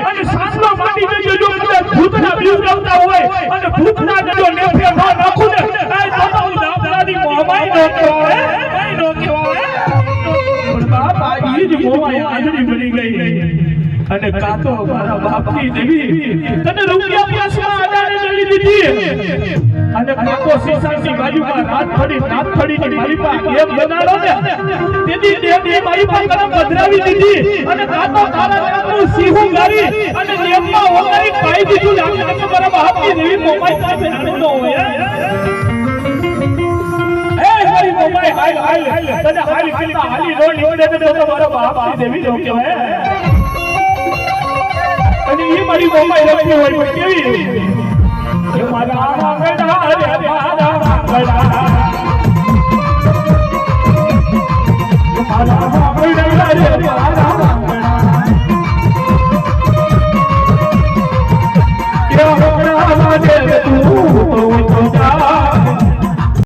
અને સાસલો માટી જો ભૂતના બીવડાવતા હોય અને ભૂતના જો નેફે ન નાખું ને એ તો હું દાદાની મોમાઈ નો કહેવાય કઈ નો કહેવાય પણ બાપા ઈ જ મોમાઈ આંધળી બની ગઈ અને કાતો મારા બાપની દેવી તને રૂપિયા પાસમાં અડાડે લઈ દીધી અને કાતો સીસાની બાજુમાં રાત ફડીની મારી પાસે કેમ બનાડો ને તેદી દેવી મારી પાસે કરમ બદરાવી દીધી અને કાતો તારા નામનું સિંહુ ગારી અને નેમમાં ઓગારી પાઈ દીધું લાગે કે મારા બાપની દેવી મોમાઈ પાસે ન હોય એ મારી મોમાઈ હાલ તને હાલ કેતા હાલી નો નીકળે તો મારા બાપની દેવી નો કહેવાય અને ઈ મારી મોમાઈ રખી હોય કેવી એ મારા મંગળા રે મારા મંગળા મારા મંગળા રે મારા